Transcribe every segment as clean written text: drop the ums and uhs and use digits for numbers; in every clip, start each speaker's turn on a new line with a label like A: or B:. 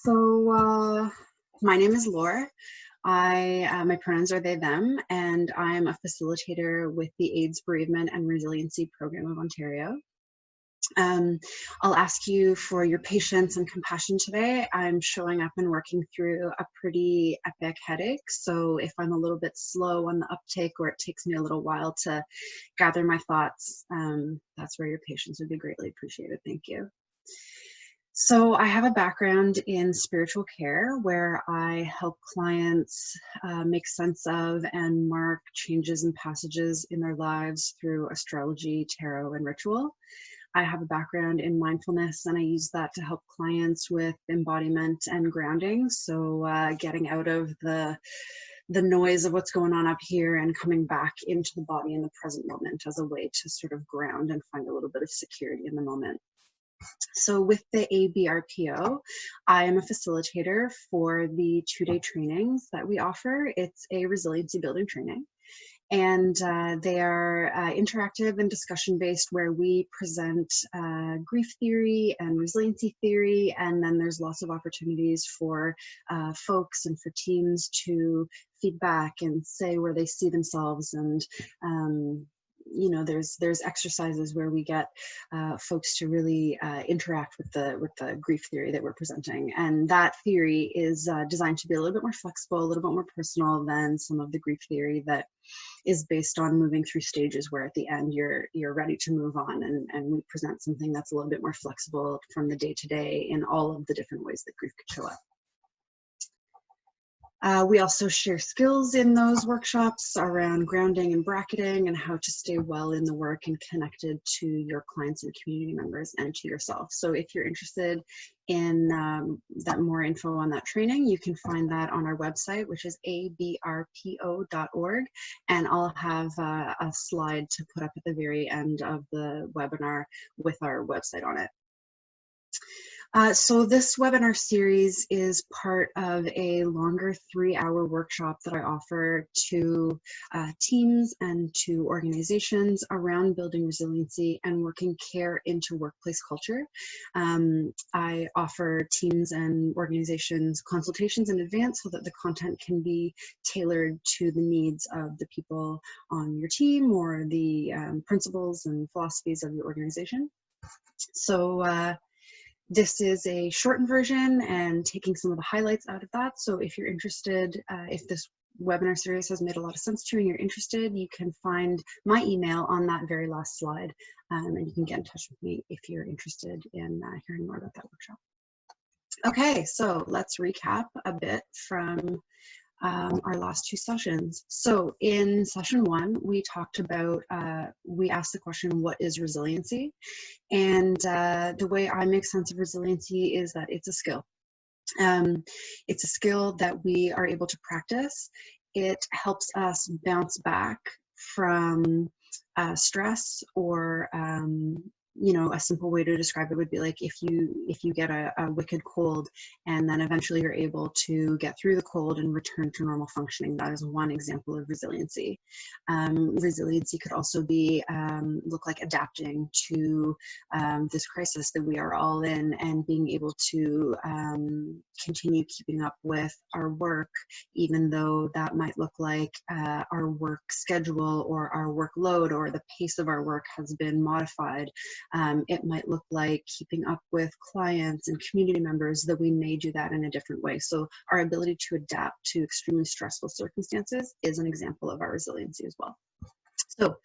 A: My name is Laura. My pronouns are they, them, and I'm a facilitator with the AIDS Bereavement and Resiliency Program of Ontario. I'll ask you for your patience and compassion today. I'm showing up and working through a pretty epic headache, so if I'm a little bit slow on the uptake or it takes me a little while to gather my thoughts, that's where your patience would be greatly appreciated. Thank you. So I have a background in spiritual care where I help clients make sense of and mark changes and passages in their lives through astrology, tarot, and ritual. I have a background in mindfulness, and I use that to help clients with embodiment and grounding. So getting out of the noise of what's going on up here and coming back into the body in the present moment as a way to sort of ground and find a little bit of security in the moment. So with the ABRPO, I am a facilitator for the 2-day trainings that we offer. It's a resiliency building training. And they are interactive and discussion-based, where we present grief theory and resiliency theory, and then there's lots of opportunities for folks and for teams to feedback and say where they see themselves. And you know, there's exercises where we get folks to really interact with the grief theory that we're presenting, and that theory is designed to be a little bit more flexible, a little bit more personal than some of the grief theory that is based on moving through stages where at the end you're ready to move on, and we present something that's a little bit more flexible from the day to day in all of the different ways that grief could show up. We also share skills in those workshops around grounding and bracketing and how to stay well in the work and connected to your clients and community members and to yourself. So if you're interested in that more info on that training, you can find that on our website, which is abrpo.org. And I'll have a slide to put up at the very end of the webinar with our website on it. So this webinar series is part of a longer 3-hour workshop that I offer to teams and to organizations around building resiliency and working care into workplace culture. I offer teams and organizations consultations in advance so that the content can be tailored to the needs of the people on your team or the principles and philosophies of your organization. So this is a shortened version and taking some of the highlights out of that. So if you're interested, if this webinar series has made a lot of sense to you and you're interested, you can find my email on that very last slide, and you can get in touch with me if you're interested in hearing more about that workshop. Okay, so let's recap a bit from our last 2 sessions. So in session 1, we talked about, we asked the question, what is resiliency? And the way I make sense of resiliency is that it's a skill. It's a skill that we are able to practice. It helps us bounce back from stress, or you know, a simple way to describe it would be like if you get a wicked cold and then eventually you're able to get through the cold and return to normal functioning. That is one example of resiliency. Resiliency could also be look like adapting to this crisis that we are all in, and being able to continue keeping up with our work, even though that might look like our work schedule or our workload or the pace of our work has been modified. It might look like keeping up with clients and community members, that we may do that in a different way. So our ability to adapt to extremely stressful circumstances is an example of our resiliency as well. So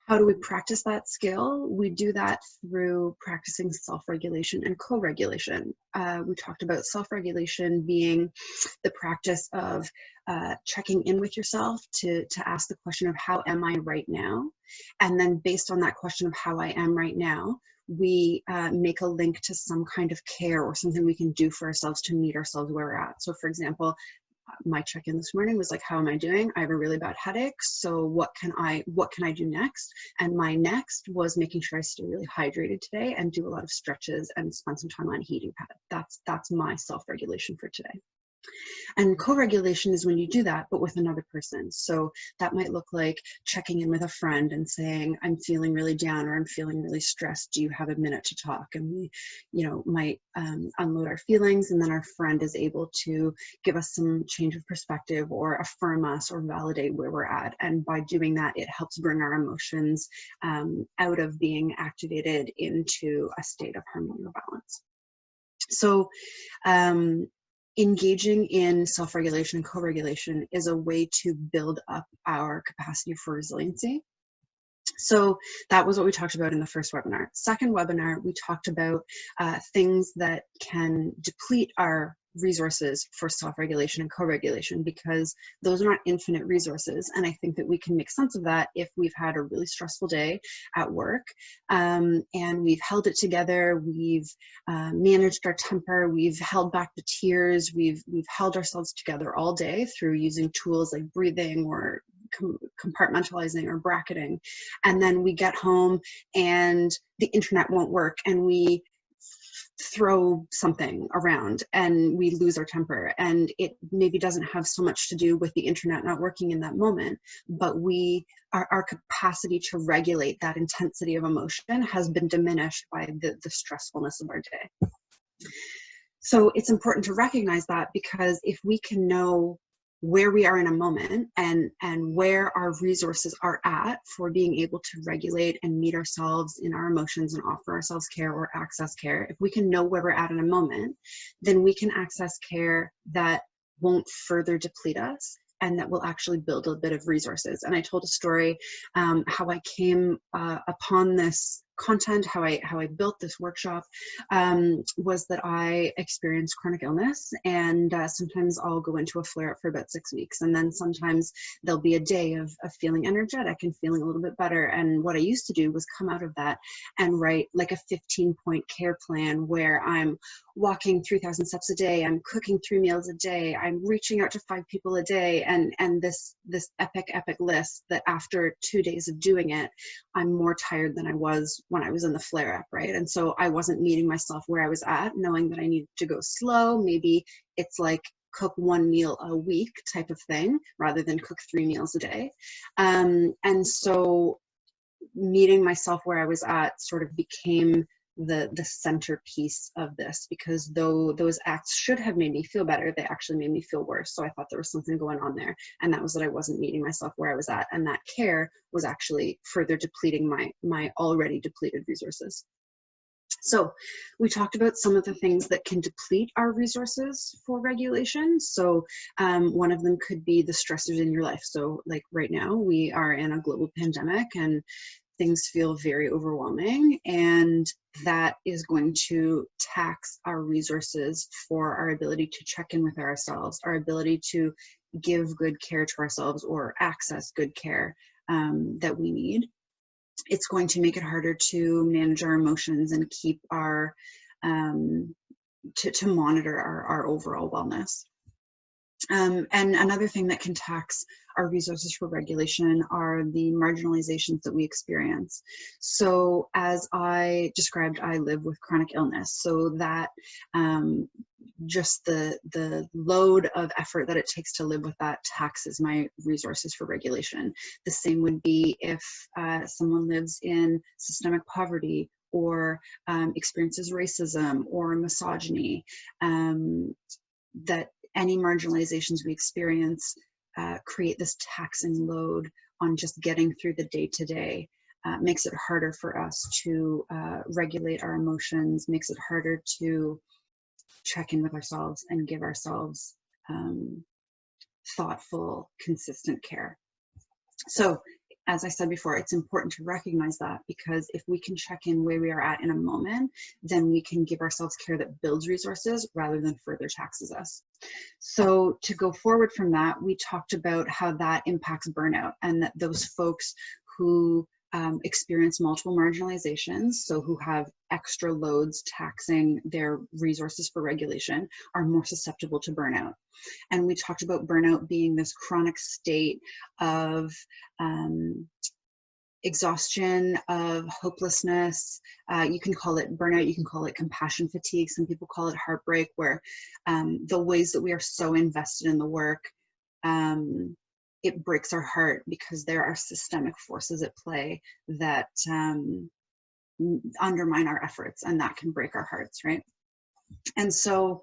A: how do we practice that skill? We do that through practicing self-regulation and co-regulation. We talked about self-regulation being the practice of checking in with yourself to ask the question of how am I right now? And then based on that question of how I am right now, we make a link to some kind of care or something we can do for ourselves to meet ourselves where we're at. So for example, my check-in this morning was like, how am I doing? I have a really bad headache. So what can I do next? And my next was making sure I stay really hydrated today and do a lot of stretches and spend some time on a heating pad. That's my self-regulation for today. And co-regulation is when you do that, but with another person. So that might look like checking in with a friend and saying, I'm feeling really down or I'm feeling really stressed. Do you have a minute to talk? And we, might unload our feelings, and then our friend is able to give us some change of perspective or affirm us or validate where we're at. And by doing that, it helps bring our emotions out of being activated into a state of harmony or balance. So engaging in self-regulation and co-regulation is a way to build up our capacity for resiliency. So that was what we talked about in the first webinar. Second webinar, we talked about things that can deplete our resources for self-regulation and co-regulation, because those are not infinite resources. And I think that we can make sense of that if we've had a really stressful day at work and we've held it together, we've managed our temper, we've held back the tears, we've held ourselves together all day through using tools like breathing or compartmentalizing or bracketing. And then we get home and the internet won't work and we throw something around and we lose our temper, and it maybe doesn't have so much to do with the internet not working in that moment, but our capacity to regulate that intensity of emotion has been diminished by the stressfulness of our day. So it's important to recognize that, because if we can know where we are in a moment and where our resources are at for being able to regulate and meet ourselves in our emotions and offer ourselves care or access care, if we can know where we're at in a moment, then we can access care that won't further deplete us and that will actually build a bit of resources. And I told a story how I came upon this content, how I built this workshop, was that I experienced chronic illness, and sometimes I'll go into a flare-up for about 6 weeks, and then sometimes there'll be a day of feeling energetic and feeling a little bit better. And what I used to do was come out of that and write like a 15-point care plan where I'm walking 3,000 steps a day, I'm cooking 3 meals a day, I'm reaching out to 5 people a day, and this epic list that after 2 days of doing it, I'm more tired than I was when I was in the flare-up, right? And so I wasn't meeting myself where I was at, knowing that I needed to go slow. Maybe it's like cook 1 meal a week type of thing, rather than cook 3 meals a day. And so meeting myself where I was at sort of became the centerpiece of this, because though those acts should have made me feel better, they actually made me feel worse. So I thought there was something going on there, and that was that I wasn't meeting myself where I was at, and that care was actually further depleting my already depleted resources. So we talked about some of the things that can deplete our resources for regulation. So one of them could be the stressors in your life. So like right now we are in a global pandemic and things feel very overwhelming, and that is going to tax our resources for our ability to check in with ourselves, our ability to give good care to ourselves or access good care that we need. It's going to make it harder to manage our emotions and keep our to monitor our overall wellness. And another thing that can tax our resources for regulation are the marginalizations that we experience. So as I described, I live with chronic illness, so that just the load of effort that it takes to live with that taxes my resources for regulation. The same would be if someone lives in systemic poverty or experiences racism or misogyny, that any marginalizations we experience create this taxing load on just getting through the day-to-day. Makes it harder for us to regulate our emotions, makes it harder to check in with ourselves and give ourselves thoughtful, consistent care. So as I said before, it's important to recognize that, because if we can check in where we are at in a moment, then we can give ourselves care that builds resources rather than further taxes us. So to go forward from that, we talked about how that impacts burnout, and that those folks who experience multiple marginalizations, so who have extra loads taxing their resources for regulation, are more susceptible to burnout. And we talked about burnout being this chronic state of exhaustion, of hopelessness. You can call it burnout, you can call it compassion fatigue, some people call it heartbreak, where the ways that we are so invested in the work, it breaks our heart because there are systemic forces at play that undermine our efforts, and that can break our hearts, right? And so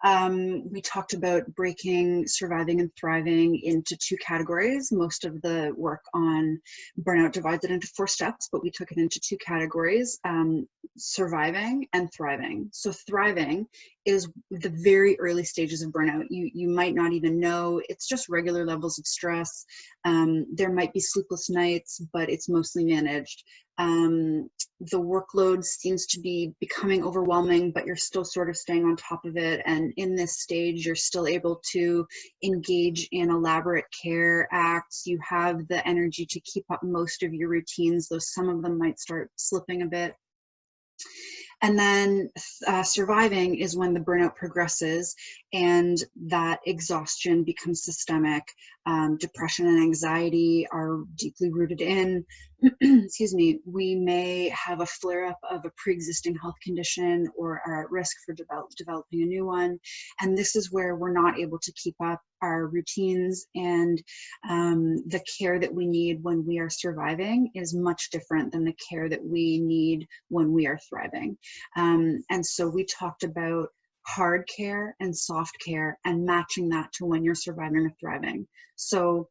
A: we talked about breaking surviving and thriving into 2 categories. Most of the work on burnout divides it into 4 steps, but we took it into 2 categories, surviving and thriving. So thriving is the very early stages of burnout. You might not even know, it's just regular levels of stress. There might be sleepless nights, but it's mostly managed. The workload seems to be becoming overwhelming, but you're still sort of staying on top of it. And in this stage, you're still able to engage in elaborate care acts. You have the energy to keep up most of your routines, though some of them might start slipping a bit. And then surviving is when the burnout progresses and that exhaustion becomes systemic. Depression and anxiety are deeply rooted in. Excuse me, we may have a flare-up of a pre-existing health condition or are at risk for developing a new one. And this is where we're not able to keep up our routines, and the care that we need when we are surviving is much different than the care that we need when we are thriving. And so we talked about hard care and soft care and matching that to when you're surviving or thriving. So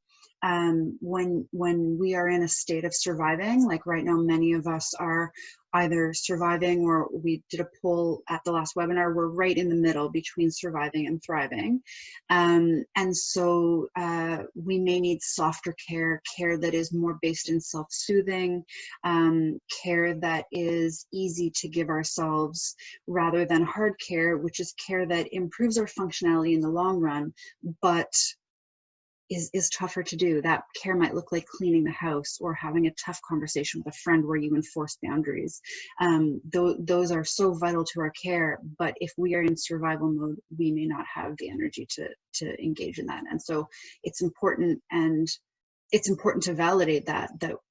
A: when we are in a state of surviving, like right now, many of us are either surviving, or we did a poll at the last webinar, we're right in the middle between surviving and thriving. And so we may need softer care, care that is more based in self-soothing, care that is easy to give ourselves, rather than hard care, which is care that improves our functionality in the long run, but is tougher to do. That care might look like cleaning the house or having a tough conversation with a friend where you enforce boundaries. Those are so vital to our care, but if we are in survival mode, we may not have the energy to engage in that. And so it's important, and it's important to validate that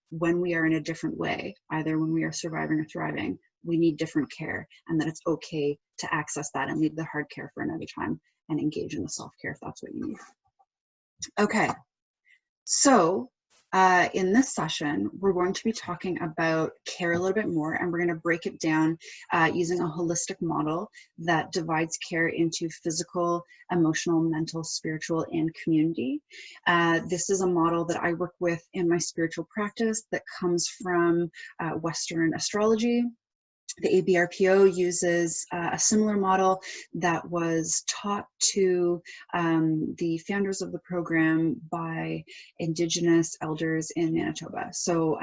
A: when we are in a different way, either when we are surviving or thriving, we need different care, and that it's okay to access that and leave the hard care for another time and engage in the soft care if that's what you need. Okay, so in this session, we're going to be talking about care a little bit more, and we're going to break it down using a holistic model that divides care into physical, emotional, mental, spiritual, and community. This is a model that I work with in my spiritual practice that comes from Western astrology. The ABRPO uses a similar model that was taught to the founders of the program by Indigenous elders in Manitoba. So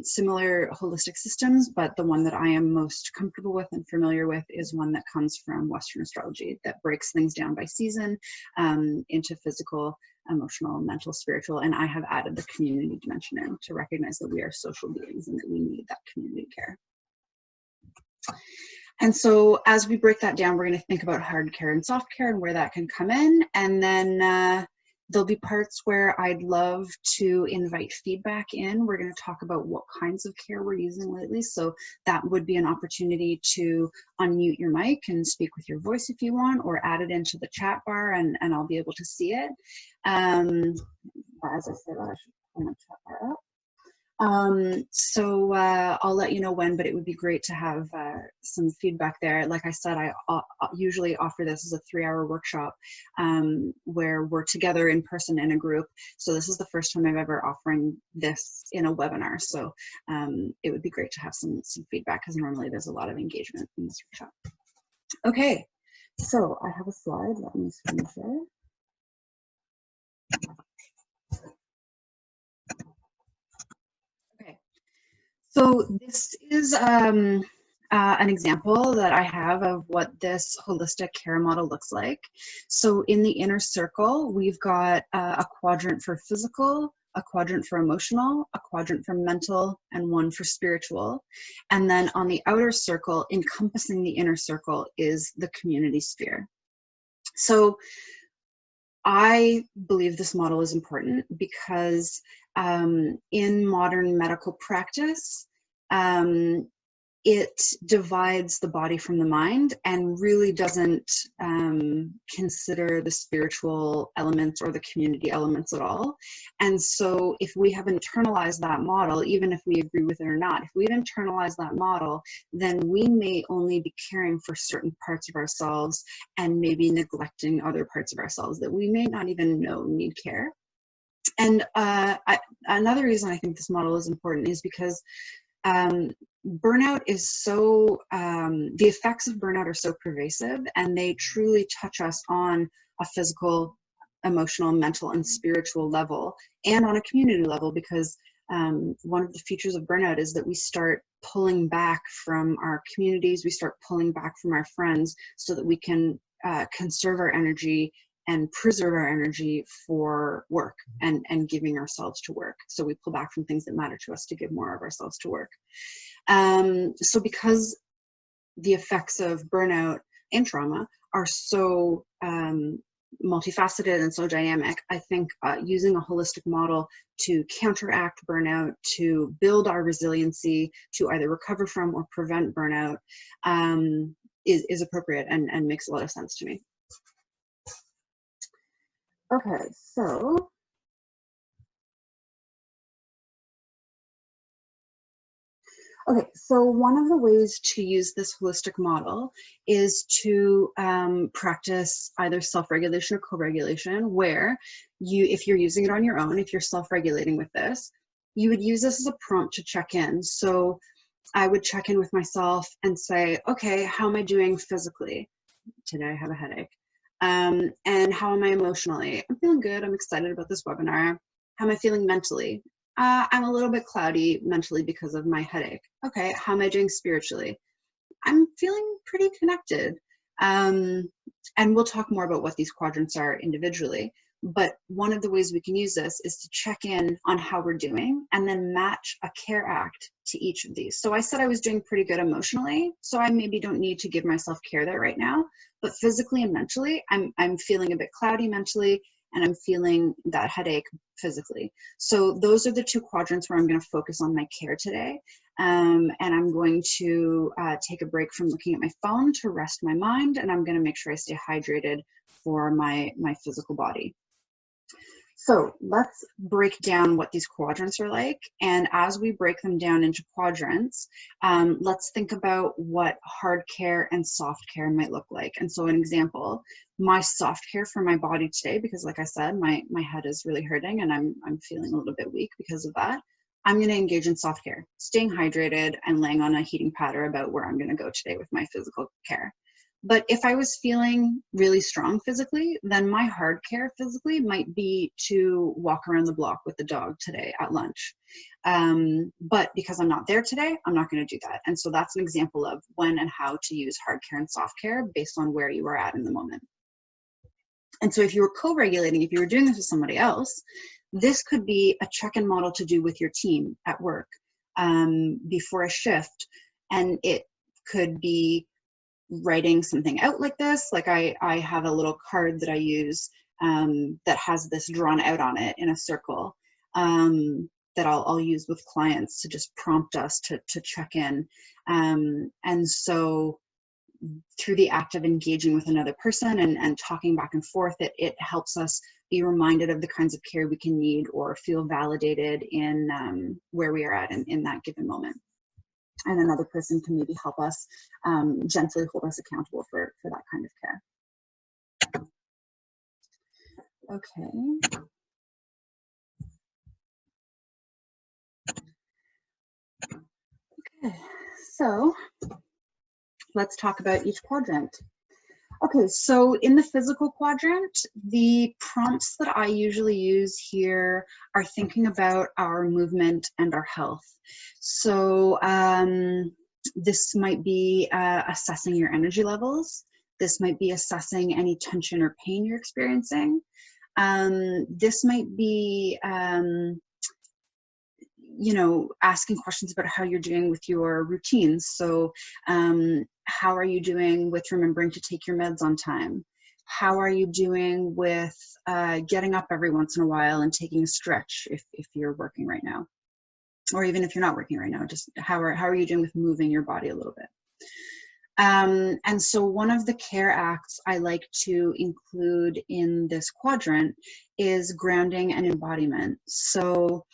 A: similar holistic systems, but the one that I am most comfortable with and familiar with is one that comes from Western astrology that breaks things down by season into physical, emotional, mental, spiritual, and I have added the community dimension in to recognize that we are social beings and that we need that community care. And so as we break that down, we're going to think about hard care and soft care and where that can come in. And then there'll be parts where I'd love to invite feedback in. We're going to talk about what kinds of care we're using lately. So that would be an opportunity to unmute your mic and speak with your voice if you want, or add it into the chat bar and I'll be able to see it. As I said, I should pull my chat bar up. So I'll let you know when, but it would be great to have some feedback there. Like I said, I usually offer this as a 3-hour workshop where we're together in person in a group. So this is the first time I've ever offering this in a webinar. So it would be great to have some feedback, because normally there's a lot of engagement in this workshop. Okay, so I have a slide. Let me screen share. So this is an example that I have of what this holistic care model looks like. So in the inner circle, we've got a quadrant for physical, a quadrant for emotional, a quadrant for mental, and one for spiritual. And then on the outer circle, encompassing the inner circle, is the community sphere. So I believe this model is important because in modern medical practice, it divides the body from the mind and really doesn't consider the spiritual elements or the community elements at all. And so if we have internalized that model, even if we agree with it or not, if we've internalized that model, then we may only be caring for certain parts of ourselves and maybe neglecting other parts of ourselves that we may not even know need care. And another reason I think this model is important is because burnout is so, the effects of burnout are so pervasive, and they truly touch us on a physical, emotional, mental, and spiritual level, and on a community level, because one of the features of burnout is that we start pulling back from our communities, we start pulling back from our friends so that we can conserve our energy and preserve our energy for work and giving ourselves to work. So we pull back from things that matter to us to give more of ourselves to work. So because the effects of burnout and trauma are so multifaceted and so dynamic, I think using a holistic model to counteract burnout, to build our resiliency, to either recover from or prevent burnout is appropriate and makes a lot of sense to me. Okay, so one of the ways to use this holistic model is to practice either self-regulation or co-regulation, where if you're using it on your own, if you're self-regulating with this, you would use this as a prompt to check in. So I would check in with myself and say, okay, how am I doing physically? Today I have a headache. And how am I emotionally? I'm feeling good. I'm excited about this webinar. How am I feeling mentally? I'm a little bit cloudy mentally because of my headache. Okay, how am I doing spiritually? I'm feeling pretty connected. And we'll talk more about what these quadrants are individually. But one of the ways we can use this is to check in on how we're doing and then match a care act to each of these. So I said I was doing pretty good emotionally, so I maybe don't need to give myself care there right now. But physically and mentally, I'm feeling a bit cloudy mentally, and I'm feeling that headache physically. So those are the two quadrants where I'm going to focus on my care today. And I'm going to take a break from looking at my phone to rest my mind, and I'm going to make sure I stay hydrated for my physical body. So let's break down what these quadrants are like. And as we break them down into quadrants, let's think about what hard care and soft care might look like. And so an example, my soft care for my body today, because like I said, my head is really hurting and I'm feeling a little bit weak because of that. I'm going to engage in soft care, staying hydrated and laying on a heating pad are about where I'm going to go today with my physical care. But if I was feeling really strong physically, then my hard care physically might be to walk around the block with the dog today at lunch. But because I'm not there today, I'm not going to do that. And so that's an example of when and how to use hard care and soft care based on where you are at in the moment. And so if you were co-regulating, if you were doing this with somebody else, this could be a check-in model to do with your team at work before a shift. And it could be writing something out like this. Like I have a little card that I use that has this drawn out on it in a circle that I'll use with clients to just prompt us to check in. And so through the act of engaging with another person and talking back and forth, it helps us be reminded of the kinds of care we can need or feel validated in where we are at in that given moment. And another person can maybe help us gently hold us accountable for that kind of care. Okay. Okay, so let's talk about each quadrant. Okay, so in the physical quadrant, the prompts that I usually use here are thinking about our movement and our health. So this might be assessing your energy levels. This might be assessing any tension or pain you're experiencing. This might be asking questions about how you're doing with your routines. So how are you doing with remembering to take your meds on time? How are you doing with getting up every once in a while and taking a stretch if you're working right now? Or even if you're not working right now, just how are you doing with moving your body a little bit? And so one of the care acts I like to include in this quadrant is grounding and embodiment. So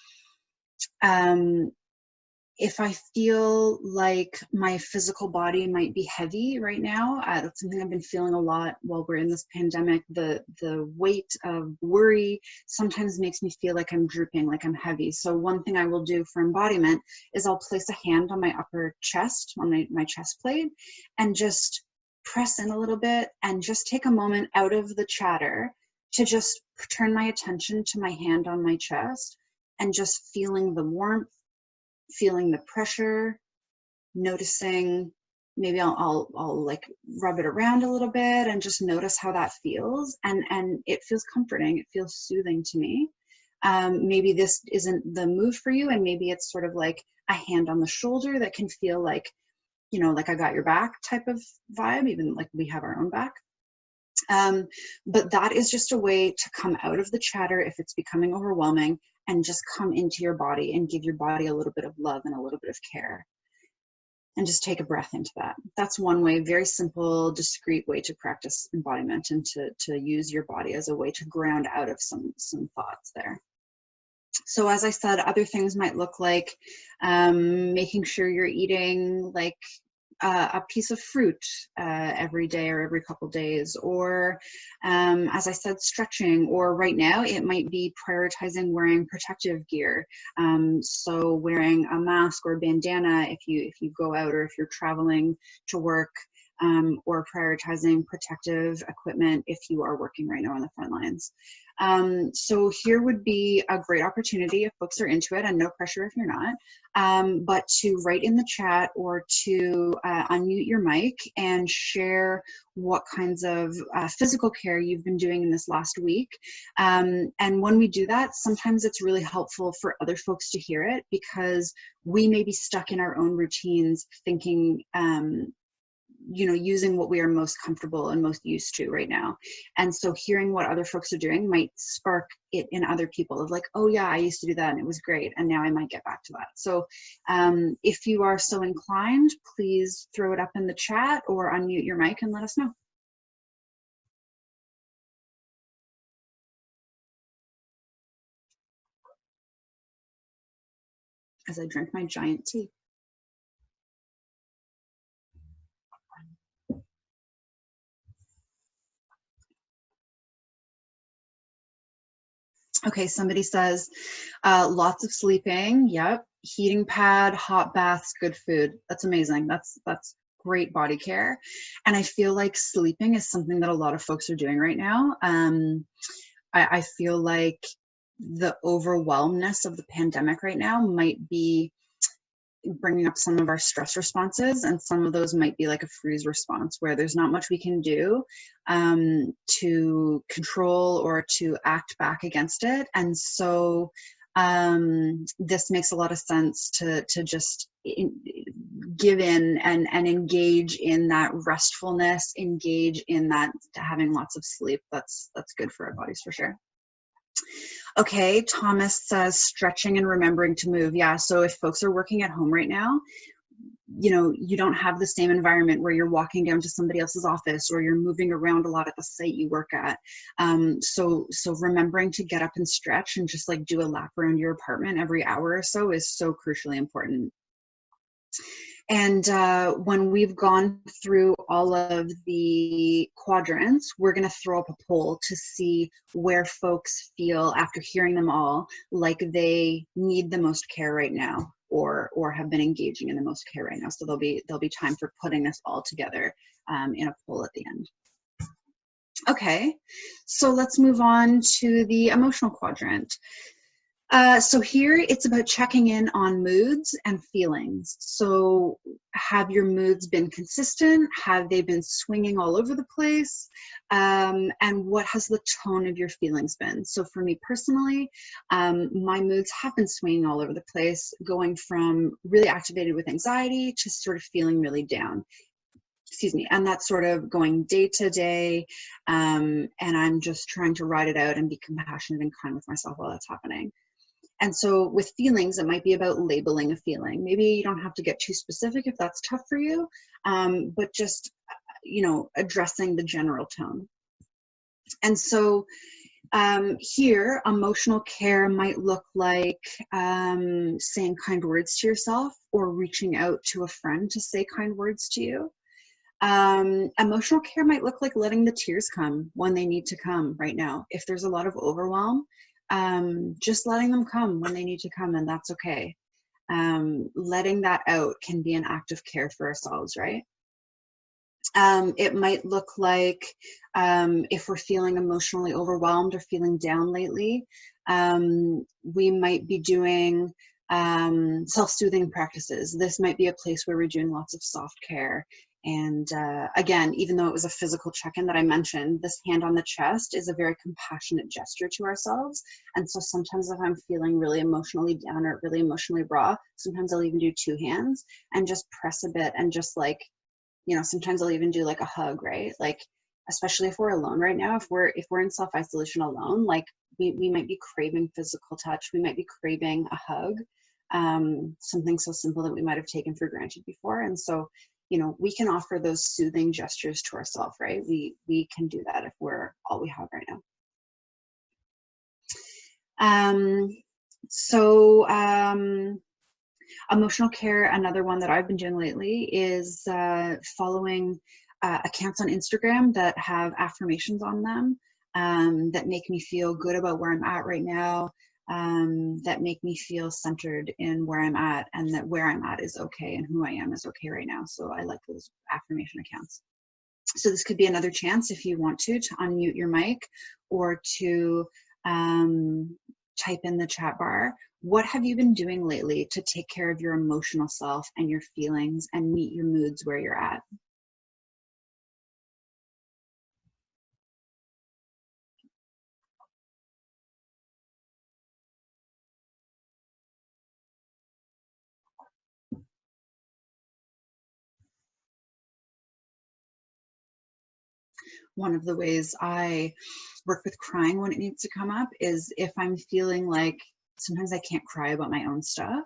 A: if I feel like my physical body might be heavy right now, that's something I've been feeling a lot while we're in this pandemic. The weight of worry sometimes makes me feel like I'm drooping, like I'm heavy. So one thing I will do for embodiment is I'll place a hand on my upper chest, on my chest plate, and just press in a little bit and just take a moment out of the chatter to just turn my attention to my hand on my chest and just feeling the warmth, feeling the pressure, noticing, maybe I'll like rub it around a little bit and just notice how that feels. And it feels comforting. It feels soothing to me. Maybe this isn't the move for you, and maybe it's sort of like a hand on the shoulder that can feel like, you know, like I got your back type of vibe, even like we have our own back. But that is just a way to come out of the chatter if it's becoming overwhelming, and just come into your body and give your body a little bit of love and a little bit of care. And just take a breath into that. That's one way, very simple, discreet way to practice embodiment and to use your body as a way to ground out of some thoughts there. So as I said, other things might look like making sure you're eating like a piece of fruit every day or every couple days, or as I said, stretching, or right now it might be prioritizing wearing protective gear. So wearing a mask or bandana if you go out or if you're traveling to work, or prioritizing protective equipment if you are working right now on the front lines. So here would be a great opportunity if folks are into it, and no pressure if you're not, but to write in the chat or to unmute your mic and share what kinds of physical care you've been doing in this last week. And when we do that, sometimes it's really helpful for other folks to hear it, because we may be stuck in our own routines thinking, you know, using what we are most comfortable and most used to right now. And so hearing what other folks are doing might spark it in other people of like, oh yeah, I used to do that and it was great, and now I might get back to that. So if you are so inclined, please throw it up in the chat or unmute your mic and let us know. As I drink my giant tea. Okay, somebody says, lots of sleeping. Yep. Heating pad, hot baths, good food. That's amazing. That's great body care. And I feel like sleeping is something that a lot of folks are doing right now. I feel like the overwhelmness of the pandemic right now might be bringing up some of our stress responses, and some of those might be like a freeze response where there's not much we can do to control or to act back against it. And so this makes a lot of sense to just give in and engage in that restfulness, engage in that having lots of sleep. That's good for our bodies for sure. Okay, Thomas says stretching and remembering to move. Yeah, so if folks are working at home right now, you know, you don't have the same environment where you're walking down to somebody else's office or you're moving around a lot at the site you work at. So remembering to get up and stretch and just like do a lap around your apartment every hour or so is so crucially important. And when we've gone through all of the quadrants, we're going to throw up a poll to see where folks feel, after hearing them all, like they need the most care right now, or have been engaging in the most care right now. So there'll be time for putting this all together in a poll at the end. Okay, so let's move on to the emotional quadrant. So here it's about checking in on moods and feelings. So have your moods been consistent? Have they been swinging all over the place? And what has the tone of your feelings been? So for me personally, my moods have been swinging all over the place, going from really activated with anxiety to sort of feeling really down. excuse me, and that's sort of going day to day, and I'm just trying to ride it out and be compassionate and kind with myself while that's happening. And so with feelings, it might be about labeling a feeling. Maybe you don't have to get too specific if that's tough for you, but just, addressing the general tone. And so here, emotional care might look like saying kind words to yourself or reaching out to a friend to say kind words to you. Emotional care might look like letting the tears come when they need to come right now. If there's a lot of overwhelm, just letting them come when they need to come, and that's okay. Letting that out can be an act of care for ourselves, right? It might look like if we're feeling emotionally overwhelmed or feeling down lately, we might be doing self-soothing practices. This might be a place where we're doing lots of soft care. And again, even though it was a physical check-in that I mentioned, this hand on the chest is a very compassionate gesture to ourselves. And so sometimes if I'm feeling really emotionally down or really emotionally raw, sometimes I'll even do two hands and just press a bit and just like, sometimes I'll even do like a hug, right? Like, especially if we're alone right now, if we're in self-isolation alone, like we might be craving physical touch. We might be craving a hug, something so simple that we might have taken for granted before. And so, we can offer those soothing gestures to ourselves, right? We can do that if we're all we have right now. Emotional care, another one that I've been doing lately, is following accounts on Instagram that have affirmations on them that make me feel good about where I'm at right now, that make me feel centered in where I'm at, and that where I'm at is okay and who I am is okay right now. So I like those affirmation accounts. So this could be another chance, if you want to unmute your mic or to type in the chat bar. What have you been doing lately to take care of your emotional self and your feelings and meet your moods where you're at? One of the ways I work with crying when it needs to come up is if I'm feeling like sometimes I can't cry about my own stuff,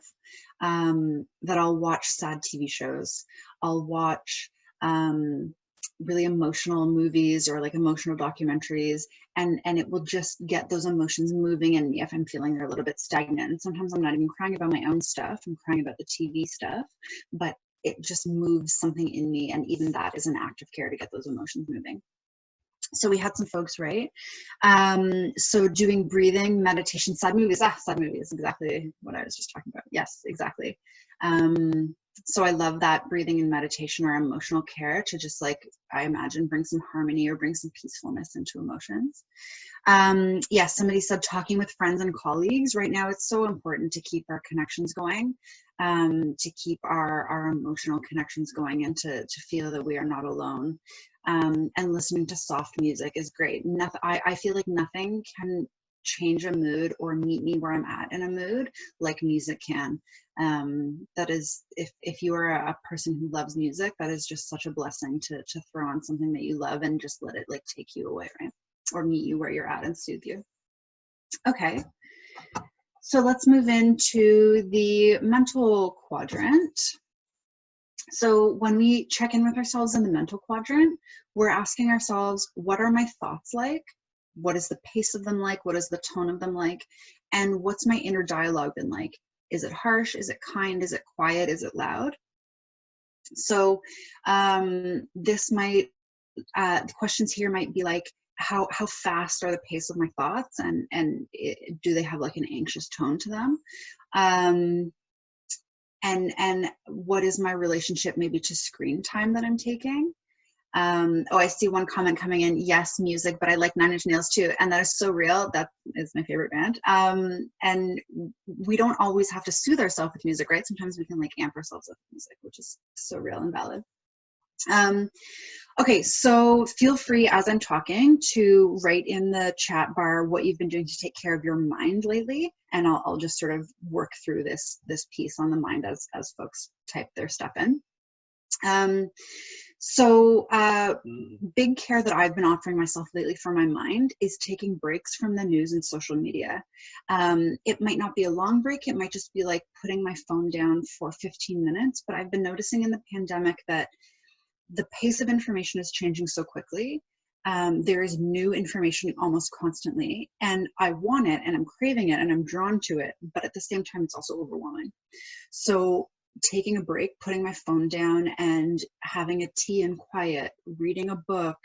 A: that I'll watch sad TV shows. I'll watch really emotional movies or like emotional documentaries, and it will just get those emotions moving in me if I'm feeling they're a little bit stagnant. And sometimes I'm not even crying about my own stuff, I'm crying about the TV stuff, but it just moves something in me, and even that is an act of care to get those emotions moving. So we had some folks, right? So doing breathing, meditation, sad movies exactly what I was just talking about. Yes, exactly. So I love that breathing and meditation or emotional care to just, like, I imagine, bring some harmony or bring some peacefulness into emotions. Yes, somebody said talking with friends and colleagues. Right now, it's so important to keep our connections going, to keep our emotional connections going, and to feel that we are not alone. And listening to soft music is great. I feel like nothing can change a mood or meet me where I'm at in a mood like music can. That is, if you are a person who loves music, that is just such a blessing to throw on something that you love and just let it like take you away, right? Or meet you where you're at and soothe you. Okay, so let's move into the mental quadrant. So when we check in with ourselves in the mental quadrant, we're asking ourselves, what are my thoughts like? What is the pace of them like? What is the tone of them like? And what's my inner dialogue been like? Is it harsh? Is it kind? Is it quiet? Is it loud? So this might, the questions here might be like, how fast are the pace of my thoughts, and do they have like an anxious tone to them? And what is my relationship maybe to screen time that I'm taking? Oh, I see one comment coming in. Yes, music, but I like Nine Inch Nails too. And that is so real. That is my favorite band. And we don't always have to soothe ourselves with music, right? Sometimes we can like amp ourselves up with music, which is so real and valid. Okay, so feel free as I'm talking to write in the chat bar what you've been doing to take care of your mind lately, and I'll just sort of work through this piece on the mind as folks type their stuff in. So big care that I've been offering myself lately for my mind is taking breaks from the news and social media. It might not be a long break. It might just be like putting my phone down for 15 minutes. But I've been noticing in the pandemic that the pace of information is changing so quickly. There is new information almost constantly, and I want it and I'm craving it and I'm drawn to it. But at the same time, it's also overwhelming. So taking a break, putting my phone down and having a tea in quiet, reading a book,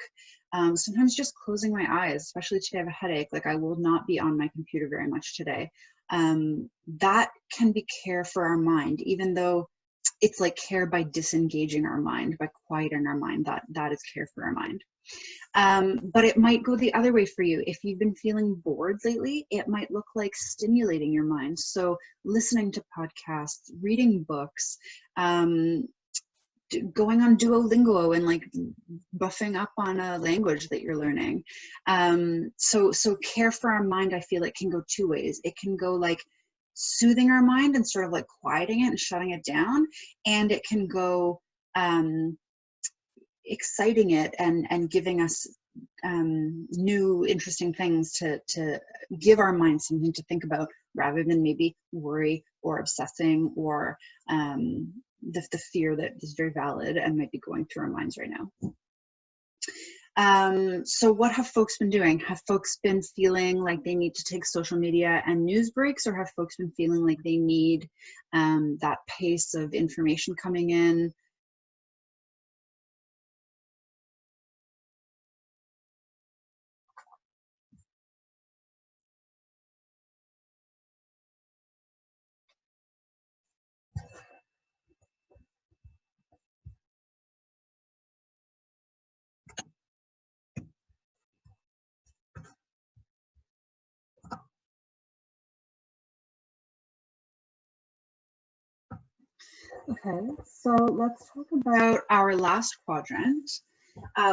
A: sometimes just closing my eyes, especially today I have a headache, like I will not be on my computer very much today. That can be care for our mind, even though it's like care by disengaging our mind, by quieting our mind, that is care for our mind. But it might go the other way for you. If you've been feeling bored lately, it might look like stimulating your mind. So listening to podcasts, reading books, going on Duolingo and like buffing up on a language that you're learning. So care for our mind, I feel it can go two ways. It can go like soothing our mind and sort of like quieting it and shutting it down, and it can go exciting it and giving us new interesting things to give our mind something to think about, rather than maybe worry or obsessing or the fear that is very valid and might be going through our minds right now. So what have folks been doing? Have folks been feeling like they need to take social media and news breaks, or have folks been feeling like they need that pace of information coming in? Okay, so let's talk about our last quadrant,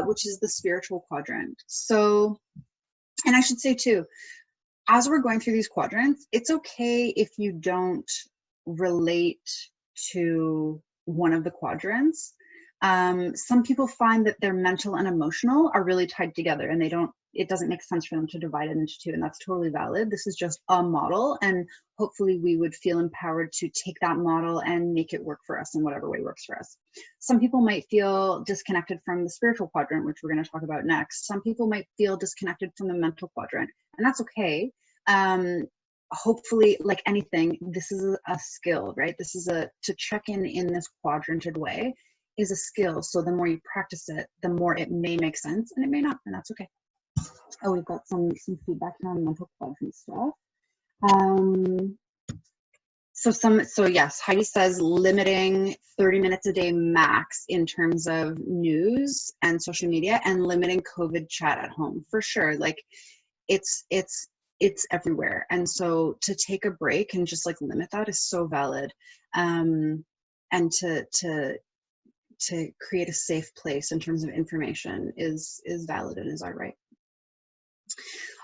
A: which is the spiritual quadrant. So, and I should say too, as we're going through these quadrants, it's okay if you don't relate to one of the quadrants. Some people find that their mental and emotional are really tied together, and it doesn't make sense for them to divide it into two, and that's totally valid. This is just a model, and hopefully we would feel empowered to take that model and make it work for us in whatever way works for us. Some people might feel disconnected from the spiritual quadrant, which we're going to talk about next. Some people might feel disconnected from the mental quadrant, and that's okay. Hopefully, like anything, this is a skill, right? This is to check in this quadranted way is a skill. So the more you practice it, the more it may make sense, and it may not, and that's okay. Oh, we've got some feedback here on mental quadrant stuff. So yes, Heidi says limiting 30 minutes a day max in terms of news and social media, and limiting COVID chat at home for sure. Like it's everywhere, and so to take a break and just like limit that is so valid. And to create a safe place in terms of information is valid and is our right.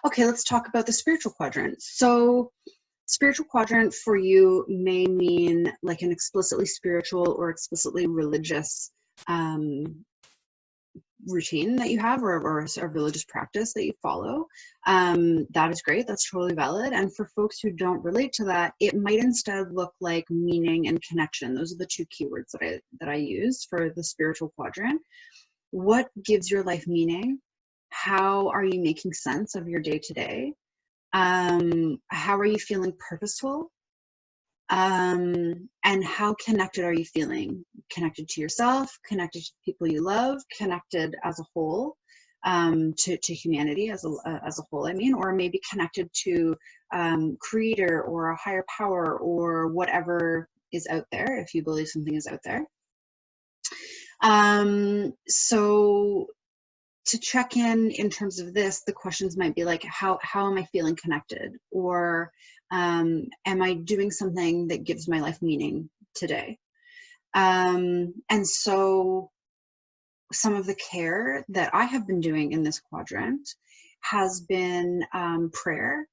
A: Okay, let's talk about the spiritual quadrant. So spiritual quadrant for you may mean like an explicitly spiritual or explicitly religious routine that you have, or a religious practice that you follow. That is great. That's totally valid. And for folks who don't relate to that, it might instead look like meaning and connection. Those are the two keywords that I use for the spiritual quadrant. What gives your life meaning? How are you making sense of your day to day? How are you feeling purposeful? And how connected are you feeling? Connected to yourself, connected to people you love, connected as a whole, to humanity as a whole, I mean, or maybe connected to creator or a higher power or whatever is out there, if you believe something is out there. So to check in terms of this, the questions might be like, how am I feeling connected? Or am I doing something that gives my life meaning today? And so some of the care that I have been doing in this quadrant has been prayer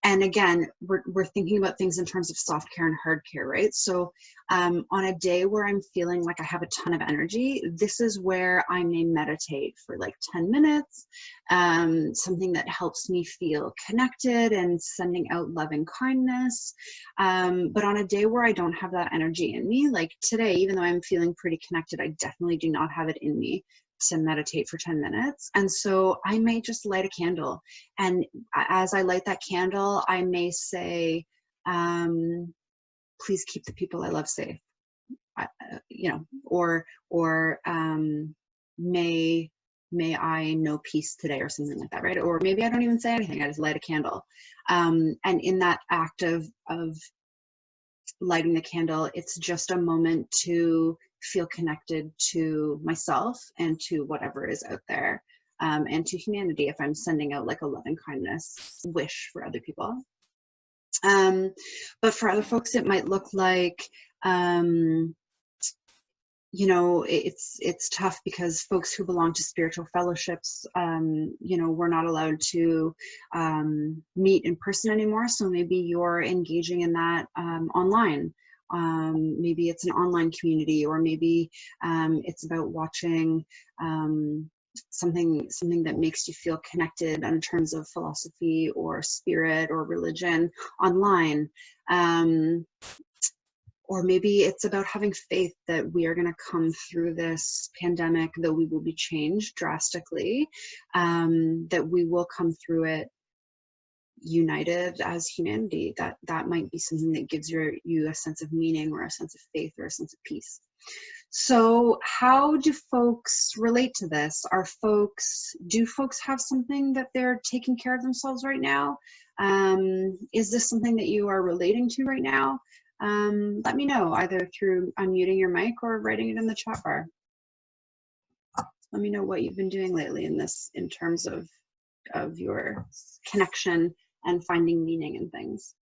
A: And again, we're thinking about things in terms of soft care and hard care, right? So on a day where I'm feeling like I have a ton of energy, this is where I may meditate for like 10 minutes, something that helps me feel connected and sending out love and kindness. But on a day where I don't have that energy in me, like today, even though I'm feeling pretty connected, I definitely do not have it in me to meditate for 10 minutes. And so I may just light a candle. And as I light that candle, I may say, please keep the people I love safe, or may I know peace today, or something like that, right? Or maybe I don't even say anything, I just light a candle. And in that act of lighting the candle, it's just a moment to feel connected to myself and to whatever is out there, and to humanity if I'm sending out like a love and kindness wish for other people. But for other folks, it might look like, it's tough because folks who belong to spiritual fellowships, we're not allowed to meet in person anymore. So maybe you're engaging in that online. Maybe it's an online community, or maybe it's about watching something that makes you feel connected in terms of philosophy or spirit or religion online. Or maybe it's about having faith that we are going to come through this pandemic, that we will be changed drastically, that we will come through it united as humanity. That might be something that gives you a sense of meaning, or a sense of faith, or a sense of peace. So how do folks relate to this? Do folks have something that they're taking care of themselves right now? Is this something that you are relating to right now? Let me know, either through unmuting your mic or writing it in the chat bar. Let me know what you've been doing lately in terms of your connection and finding meaning in things.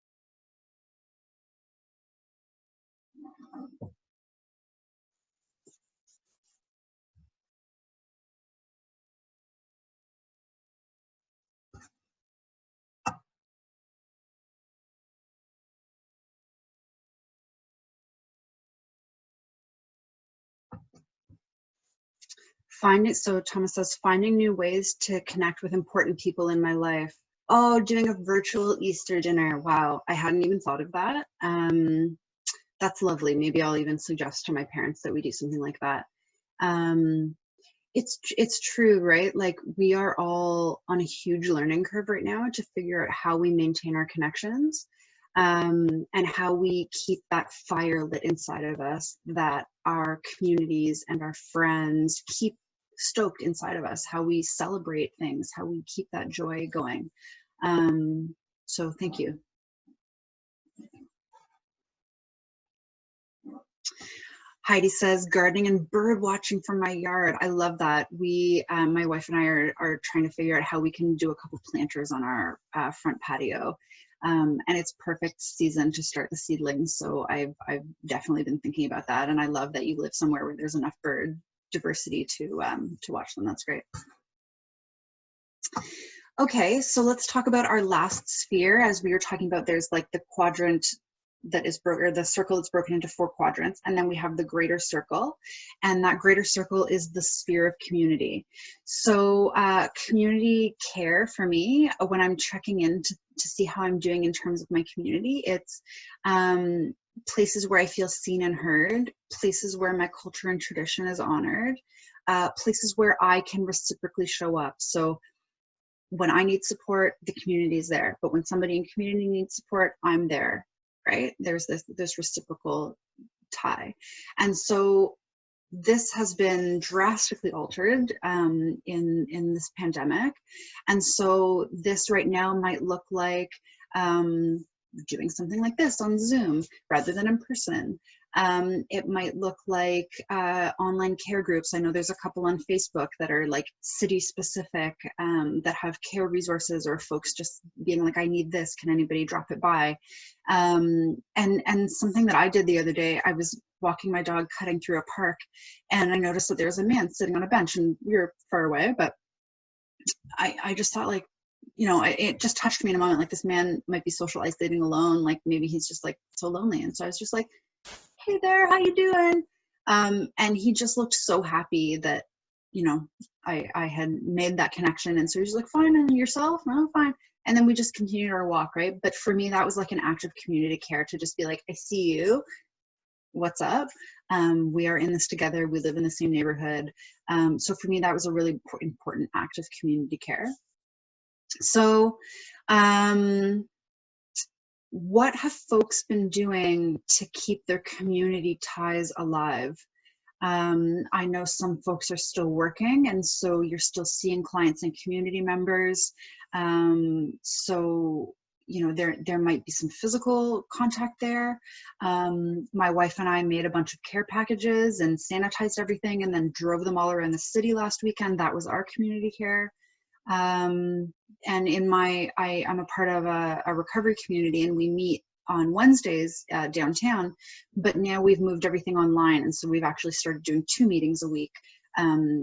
A: So Thomas says, finding new ways to connect with important people in my life. Oh, doing a virtual Easter dinner. Wow, I hadn't even thought of that. That's lovely. Maybe I'll even suggest to my parents that we do something like that. It's true, right? Like, we are all on a huge learning curve right now to figure out how we maintain our connections, and how we keep that fire lit inside of us, that our communities and our friends keep stoked inside of us, how we celebrate things, how we keep that joy going. So thank you. Heidi says, gardening and bird watching from my yard. I love that. My wife and I are trying to figure out how we can do a couple planters on our front patio. And it's perfect season to start the seedlings. So I've definitely been thinking about that. And I love that you live somewhere where there's enough bird diversity to watch them. That's great. Okay, so let's talk about our last sphere. As we were talking about, there's like the quadrant that is broken, or the circle that's broken into 4 quadrants, and then we have the greater circle, and that greater circle is the sphere of community. So community care for me, when I'm checking in to see how I'm doing in terms of my community, it's places where I feel seen and heard, places where my culture and tradition is honored, places where I can reciprocally show up. So when I need support, the community is there, but when somebody in community needs support, I'm there. Right? There's this reciprocal tie. And so this has been drastically altered in this pandemic. And so this right now might look like doing something like this on Zoom rather than in person. It might look like online care groups. I know there's a couple on Facebook that are like city specific, that have care resources, or folks just being like, I need this, can anybody drop it by? And something that I did the other day, I was walking my dog cutting through a park, and I noticed that there was a man sitting on a bench, and we were far away, but I just thought, like, you know, it just touched me in a moment, like this man might be social isolating alone, like maybe he's just like so lonely. And so I was just like, hey there, how you doing? And he just looked so happy that, you know, I had made that connection. And so he was like, fine, and yourself? No, fine. And then we just continued our walk, right? But for me, that was like an act of community care to just be like, I see you, what's up? We are in this together, we live in the same neighborhood. So for me, that was a really important act of community care. So what have folks been doing to keep their community ties alive? I know some folks are still working, and so you're still seeing clients and community members. So, you know, there might be some physical contact there. My wife and I made a bunch of care packages and sanitized everything and then drove them all around the city last weekend. That was our community care. And in I'm a part of a recovery community, and we meet on Wednesdays downtown, but now we've moved everything online. And so we've actually started doing 2 meetings a week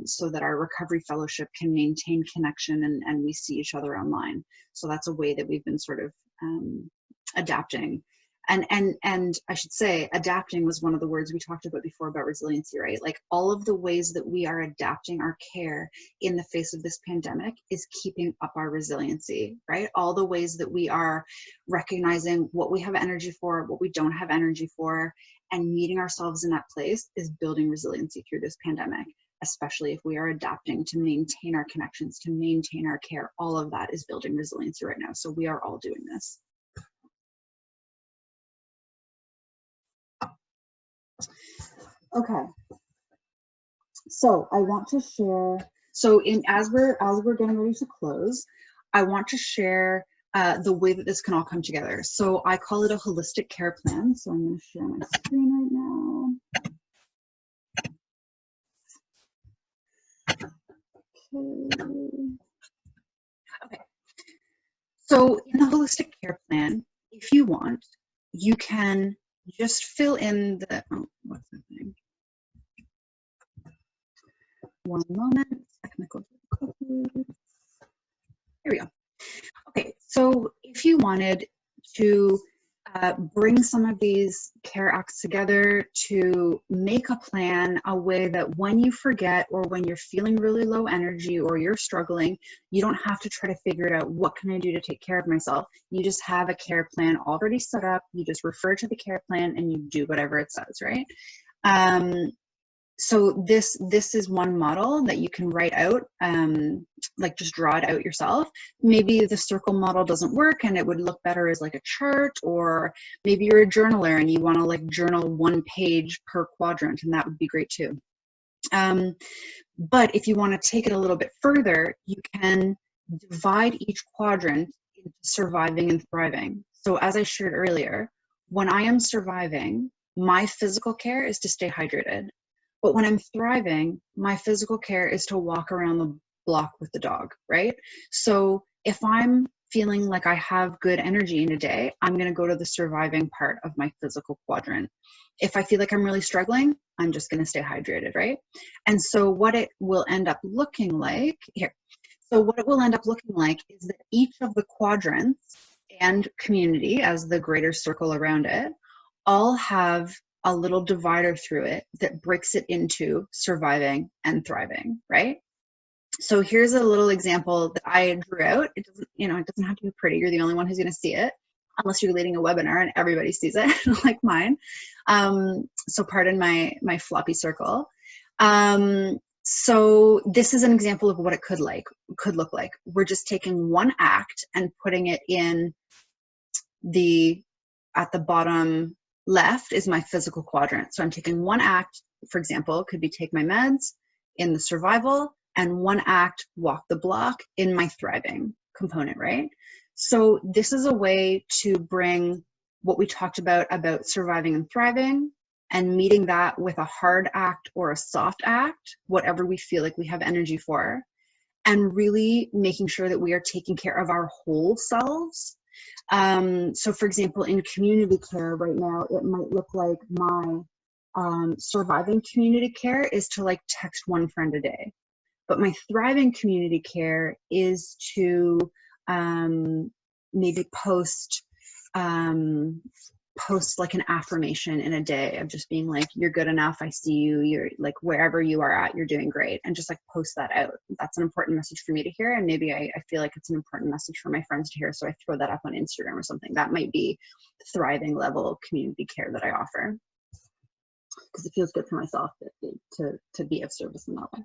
A: so that our recovery fellowship can maintain connection and we see each other online. So that's a way that we've been sort of adapting. And I should say, adapting was one of the words we talked about before about resiliency, right? Like all of the ways that we are adapting our care in the face of this pandemic is keeping up our resiliency, right? All the ways that we are recognizing what we have energy for, what we don't have energy for, and meeting ourselves in that place is building resiliency through this pandemic, especially if we are adapting to maintain our connections, to maintain our care. All of that is building resiliency right now. So we are all doing this. Okay, so I want to share, so as we're getting ready to close, I want to share the way that this can all come together. So I call it a holistic care plan. So I'm going to share my screen right now. Okay. So in the holistic care plan, if you want, you can just fill in the, oh, what's happening? One moment, technical difficulties. Here we go. Okay, so if you wanted to bring some of these care acts together to make a plan, a way that when you forget or when you're feeling really low energy or you're struggling, you don't have to try to figure it out. What can I do to take care of myself? You just have a care plan already set up. You just refer to the care plan and you do whatever it says, right? So this is one model that you can write out, like just draw it out yourself. Maybe the circle model doesn't work and it would look better as like a chart, or maybe you're a journaler and you want to like journal 1 page per quadrant, and that would be great too. But if you want to take it a little bit further, you can divide each quadrant into surviving and thriving. So as I shared earlier, when I am surviving, my physical care is to stay hydrated. But when I'm thriving, my physical care is to walk around the block with the dog, right? So if I'm feeling like I have good energy in a day, I'm going to go to the surviving part of my physical quadrant. If I feel like I'm really struggling, I'm just going to stay hydrated, right? And so what it will end up looking like here. So what it will end up looking like is that each of the quadrants and community as the greater circle around it all have a little divider through it that breaks it into surviving and thriving, right? So here's a little example that I drew out. It doesn't, you know, it doesn't have to be pretty. You're the only one who's going to see it, unless you're leading a webinar and everybody sees it, like mine. So pardon my floppy circle. So this is an example of what it could look like. We're just taking one act and putting it in at the bottom left is my physical quadrant. So I'm taking one act, for example, could be take my meds in the survival, and one act, walk the block, in my thriving component, right? So this is a way to bring what we talked about surviving and thriving, and meeting that with a hard act or a soft act, whatever we feel like we have energy for, and really making sure that we are taking care of our whole selves. So for example, in community care right now, it might look like my surviving community care is to like text one friend a day. But my thriving community care is to maybe post like an affirmation in a day of just being like, you're good enough, I see you, you're like, wherever you are at, you're doing great, and just like post that out. That's an important message for me to hear, and maybe I feel like it's an important message for my friends to hear, so I throw that up on Instagram or something. That might be the thriving level of community care that I offer, because it feels good for myself to be of service in that way.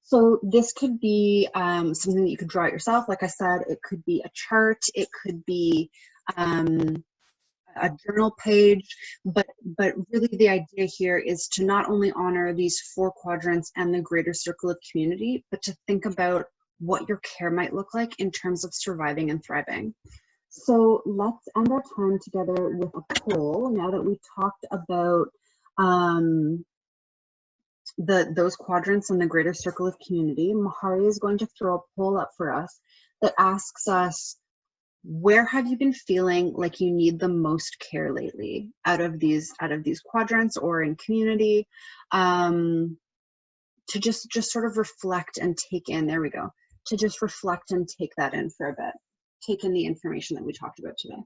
A: So this could be something that you could draw it yourself. Like I said, it could be a chart, it could be a journal page, but really the idea here is to not only honor these 4 quadrants and the greater circle of community, but to think about what your care might look like in terms of surviving and thriving. So let's end our time together with a poll now that we've talked about those quadrants and the greater circle of community. Mahari is going to throw a poll up for us that asks us, where have you been feeling like you need the most care lately out of these quadrants or in community, to just sort of reflect and take in, there we go, to just reflect and take that in for a bit, take in the information that we talked about today.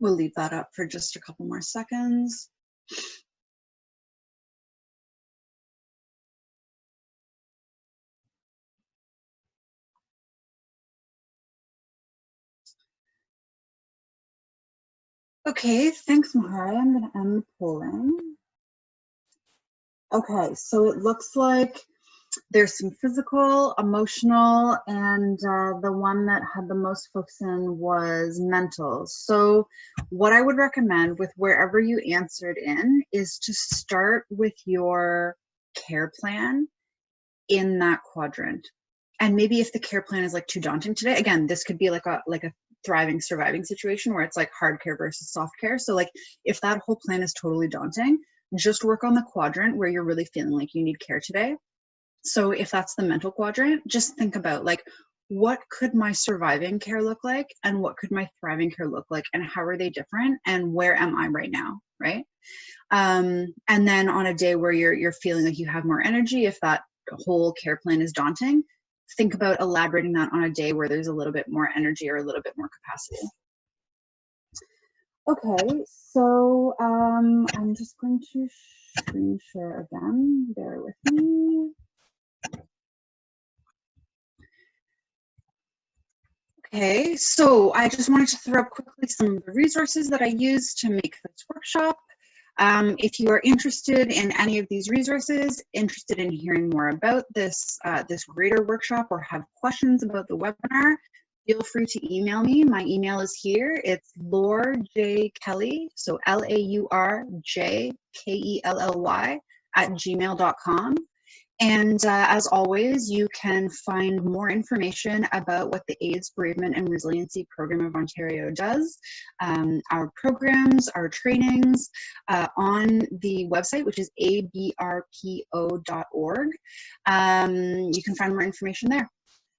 A: We'll leave that up for just a couple more seconds. Okay, thanks, Mahari. I'm going to end the polling. Okay, so it looks like there's some physical, emotional, and the one that had the most folks in was mental. So what I would recommend with wherever you answered in is to start with your care plan in that quadrant. And maybe if the care plan is like too daunting today, again, this could be like a thriving, surviving situation where it's like hard care versus soft care. So like if that whole plan is totally daunting, just work on the quadrant where you're really feeling like you need care today. So if that's the mental quadrant, just think about like, what could my surviving care look like, and what could my thriving care look like, and how are they different, and where am I right now, right? And then on a day where you're feeling like you have more energy, if that whole care plan is daunting, think about elaborating that on a day where there's a little bit more energy or a little bit more capacity. Okay, so I'm just going to screen share again, bear with me. Okay, so I just wanted to throw up quickly some of the resources that I used to make this workshop. If you are interested in any of these resources, interested in hearing more about this, this greater workshop, or have questions about the webinar, feel free to email me. My email is here. It's laurjkelly, so LaurJkelly @gmail.com. And as always, you can find more information about what the AIDS, Bereavement and Resiliency Program of Ontario does, our programs, our trainings, on the website, which is abrpo.org. You can find more information there.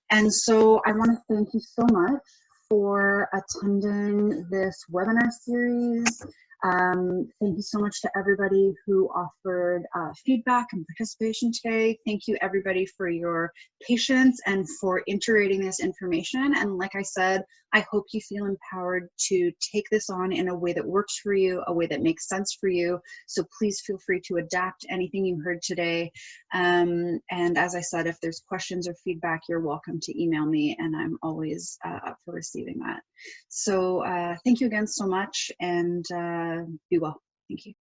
A: And so I want to thank you so much for attending this webinar series. Thank you so much to everybody who offered feedback and participation today. Thank you everybody for your patience and for iterating this information. And like I said, I hope you feel empowered to take this on in a way that works for you, a way that makes sense for you. So please feel free to adapt anything you heard today. And as I said, if there's questions or feedback, you're welcome to email me, and I'm always up for receiving that. So thank you again so much, and be well. Thank you.